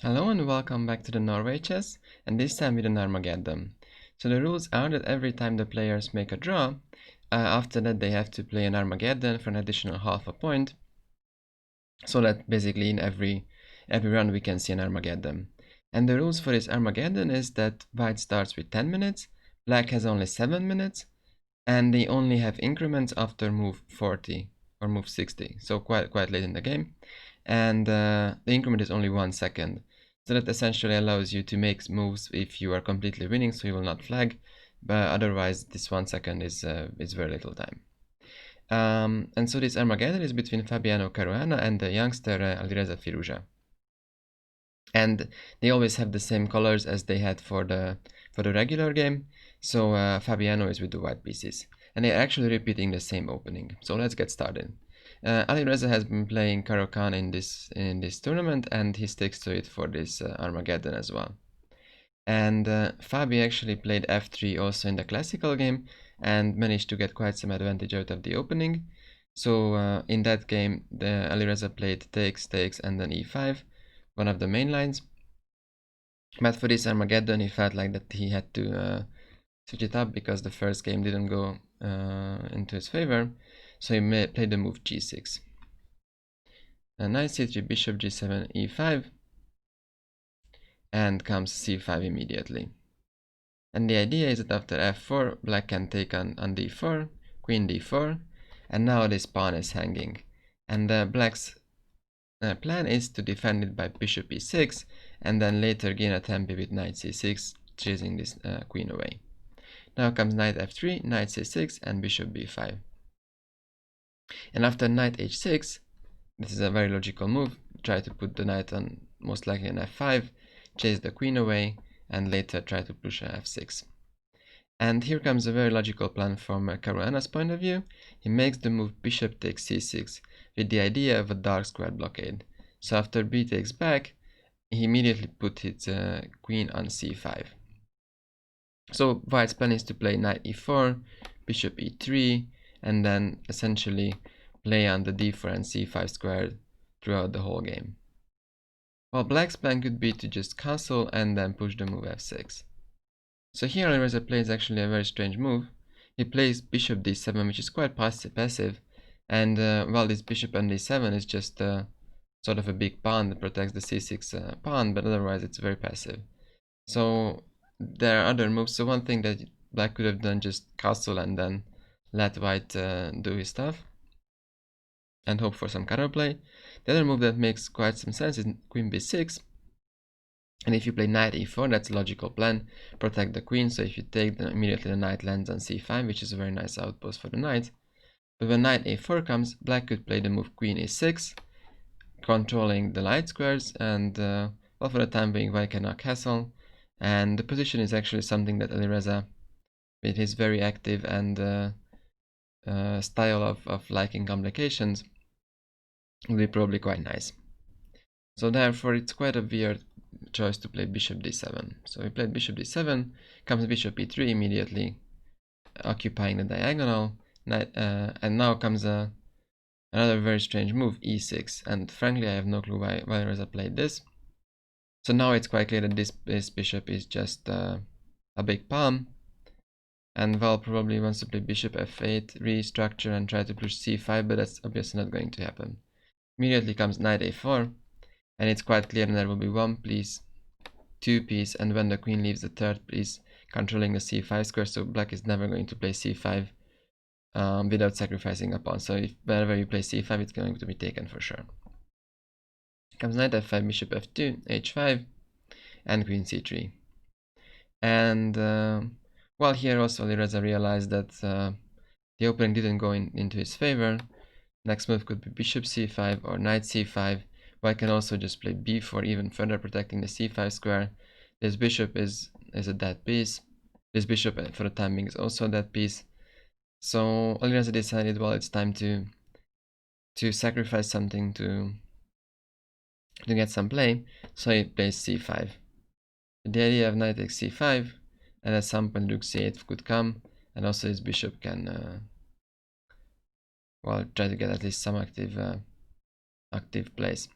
Hello and welcome back to the Norway Chess, and this time with an Armageddon. So the rules are that every time the players make a draw, after that they have to play an Armageddon for an additional half a point, so that basically in every round we can see an Armageddon. And the rules for this Armageddon is that white starts with 10 minutes, black has only 7 minutes, and they only have increments after move 40 or move 60, so quite late in the game. And the increment is only 1 second. So that essentially allows you to make moves if you are completely winning, so you will not flag, but otherwise this 1 second is very little time. And so this Armageddon is between Fabiano Caruana and the youngster Alireza Firouzja. And they always have the same colors as they had for the regular game, so Fabiano is with the white pieces. And they're actually repeating the same opening. So let's get started. Alireza has been playing Caro-Kann in this tournament, and he sticks to it for this Armageddon as well. And Fabi actually played f3 also in the classical game and managed to get quite some advantage out of the opening. So in that game, Alireza played takes, and then e5, one of the main lines. But for this Armageddon, he felt like that he had to switch it up because the first game didn't go into his favor. So he played the move g6. Knight c3, bishop g7, e5, and comes c5 immediately. And the idea is that after f4, black can take on d4, queen d4, and now this pawn is hanging. And black's plan is to defend it by bishop e6, and then later gain a tempo with knight c6, chasing this queen away. Now comes knight f3, knight c6, and bishop b5. And after knight h6, this is a very logical move. Try to put the knight on most likely an f5, chase the queen away, and later try to push f6. And here comes a very logical plan from Caruana's point of view. He makes the move bishop takes c6 with the idea of a dark square blockade. So after b takes back, he immediately put his queen on c5. So white's plan is to play knight e4, bishop e3, and then essentially play on the d4 and c5 square throughout the whole game. While black's plan could be to just castle and then push the move f6. So here Alireza plays actually a very strange move. He plays bishop d7, which is quite passive, and while this bishop on d7 is just sort of a big pawn that protects the c6 pawn, but otherwise it's very passive. So there are other moves. So one thing that black could have done, just castle and then let white do his stuff and hope for some counterplay. The other move that makes quite some sense is queen b6. And if you play knight e4, that's a logical plan, protect the queen. So if you take, then immediately the knight lands on c5, which is a very nice outpost for the knight. But when knight a4 comes, black could play the move queen e6, controlling the light squares, and well, for the time being, white cannot castle. And the position is actually something that Alireza, with his very active and style of liking complications, will be probably quite nice. So therefore, it's quite a weird choice to play bishop d7. So we played bishop d7, comes bishop e3 immediately, occupying the diagonal, and now comes another very strange move, e6. And frankly, I have no clue why Reza played this. So now it's quite clear that this bishop is just a big pawn, and Val probably wants to play bishop f8, restructure and try to push c5, but that's obviously not going to happen. Immediately comes knight a4, and it's quite clear that there will be one piece, two piece, and when the queen leaves, the third piece controlling the c5 square, so black is never going to play c5 without sacrificing a pawn. So if whenever you play c5, it's going to be taken for sure. Comes knight f5, bishop f2, h5, and queen c3. And well, here also Alireza realized that the opening didn't go into his favor. Next move could be bishop c5 or knight c5. White can also just play b4, even further protecting the c5 square. This bishop is a dead piece. This bishop, for the time being, is also a dead piece. So Alireza decided, well, it's time to sacrifice something to get some play. So he plays c5. The idea of knight takes c5, and at some point rook c8 could come, and also his bishop can well, try to get at least some active plays.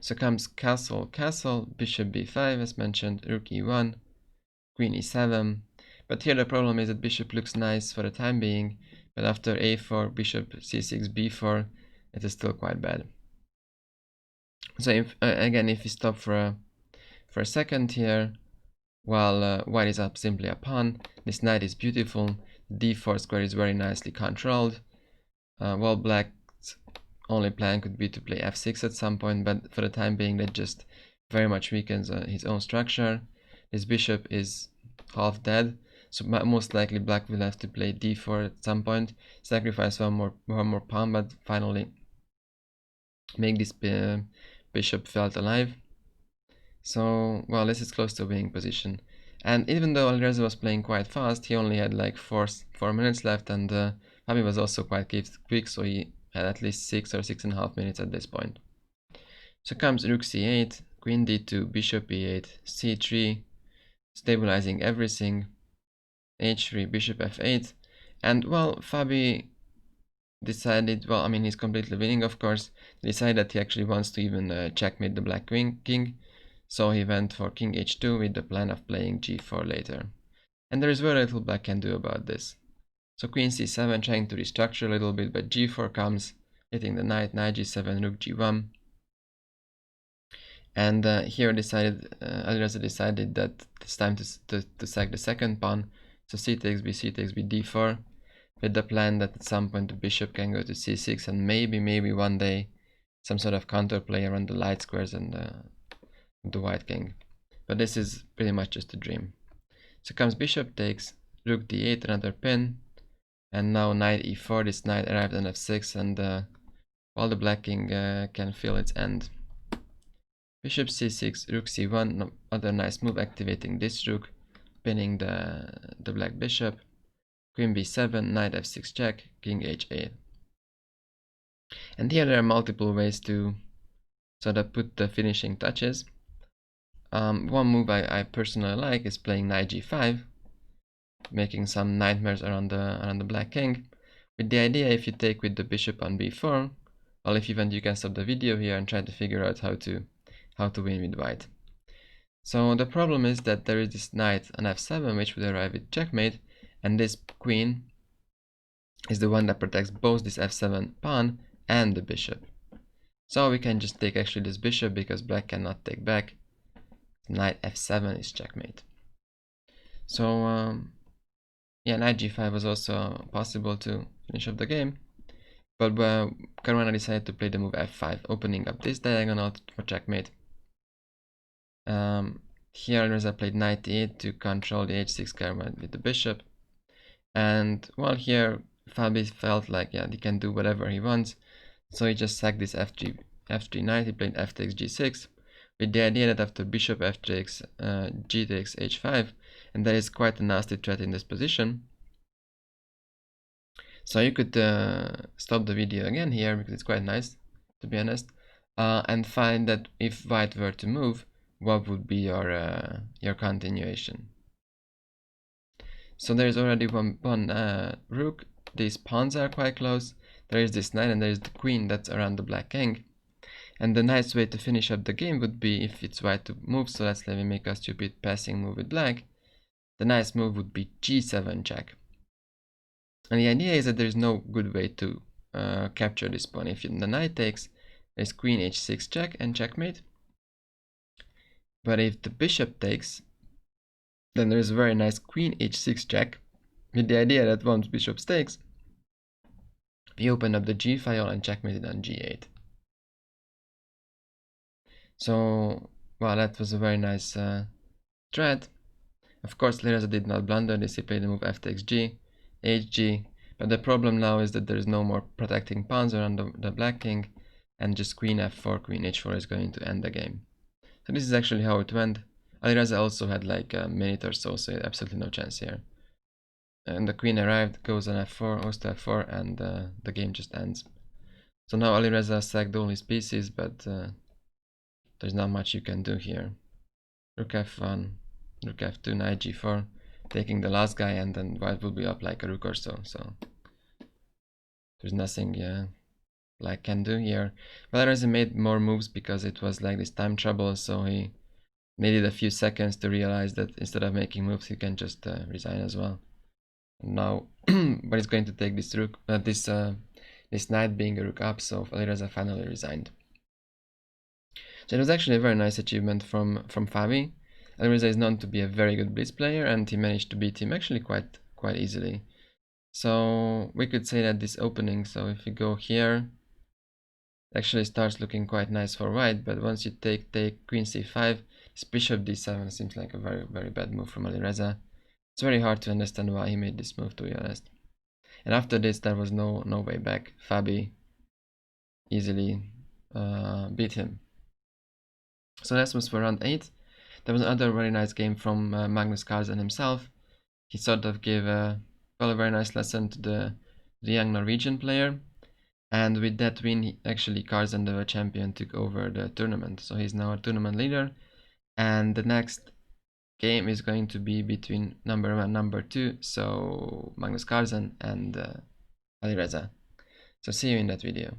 So comes castle, castle, bishop b5 as mentioned, rook e1, queen e7. But here the problem is that bishop looks nice for the time being, but after a4, bishop c6, b4, it is still quite bad. So if again, if we stop for a second here, while white is up simply a pawn, this knight is beautiful. The d4 square is very nicely controlled. While black's only plan could be to play f6 at some point, but for the time being that just very much weakens his own structure. His bishop is half dead, so most likely black will have to play d4 at some point, sacrifice one more pawn, but finally make this bishop felt alive. So, well, this is close to a winning position. And even though Alireza was playing quite fast, he only had like 4 minutes left, and Fabi was also quite quick, so he had at least 6 or 6.5 minutes at this point. So comes rook c8, queen d2, bishop e8, c3, stabilizing everything, h3, bishop f8, and well, Fabi decided, well, I mean, he's completely winning, of course, decided that he actually wants to even checkmate the black king, so he went for king h2 with the plan of playing g4 later. And there is very little black can do about this. So queen c7 trying to restructure a little bit, but g4 comes, hitting the knight, knight g7, rook g1. And here Alireza decided that it's time to sack the second pawn. So c takes b, d4, with the plan that at some point the bishop can go to c6, and maybe one day some sort of counterplay around the light squares and the white king. But this is pretty much just a dream. So comes bishop takes, rook d8, another pin, and now knight e4. This knight arrived on f6, and while the black king can feel its end. Bishop c6, rook c1, no, other nice move, activating this rook, pinning the black bishop. Queen b7, knight f6 check, king h8. And here there are multiple ways to sort of put the finishing touches. One move I personally like is playing knight g5, making some nightmares around the black king, with the idea if you take with the bishop on b4, well, if you want, you can stop the video here and try to figure out how to win with white. So the problem is that there is this knight on f7 which would arrive with checkmate, and this queen is the one that protects both this f7 pawn and the bishop. So we can just take actually this bishop because black cannot take back. Knight f7 is checkmate. So yeah, knight g5 was also possible to finish off the game, but Caruana decided to play the move f5, opening up this diagonal for checkmate. Here Alireza played knight e8 to control the h6 caravan with the bishop, and well, here Fabi felt like, yeah, he can do whatever he wants, so he just sacked this f3 knight. He played f takes g6 with the idea that after bishop f takes, g takes h5, and there is quite a nasty threat in this position. So you could stop the video again here because it's quite nice, to be honest, and find that if white were to move, what would be your continuation. So there's already one rook. These pawns are quite close. There is this knight and there is the queen that's around the black king. And the nice way to finish up the game would be if it's white to move. So let's let me make a stupid passing move with black. The nice move would be g7 check. And the idea is that there is no good way to capture this pawn. If the knight takes, there's queen h6 check and checkmate. But if the bishop takes, then there's a very nice queen h6 check, with the idea that once bishop takes, we open up the g file and checkmate it on g8. So, well, that was a very nice threat. Of course, Alireza did not blunder this. He played the move f takes g, hg, but the problem now is that there is no more protecting pawns around the black king, and just queen f4, queen h4 is going to end the game. So this is actually how it went. Alireza also had like a minute or so, so absolutely no chance here. And the queen arrived, goes on f4, goes to f4, and the game just ends. So now Alireza sacked all his pieces, but there's not much you can do here. Rook f1, rook f2, knight g4, taking the last guy, and then white will be up like a rook or so. So there's nothing black can do here. But Alireza made more moves because it was like this time trouble, so he needed a few seconds to realize that instead of making moves, he can just resign as well. And now, but he's going to take this rook, this knight being a rook up, so Alireza finally resigned. So it was actually a very nice achievement from Fabi. Alireza is known to be a very good blitz player, and he managed to beat him actually quite easily. So we could say that this opening, so if you go here, actually starts looking quite nice for white, but once you take queen c5, this bishop d7 seems like a very bad move from Alireza. It's very hard to understand why he made this move, to be honest. And after this, there was no way back. Fabi easily beat him. So that was for round 8. There was another very nice game from Magnus Carlsen himself. He sort of gave a very nice lesson to the young Norwegian player. And with that win, actually Carlsen, the champion, took over the tournament. So he's now a tournament leader. And the next game is going to be between number 1 and number 2. So Magnus Carlsen and Alireza. So see you in that video.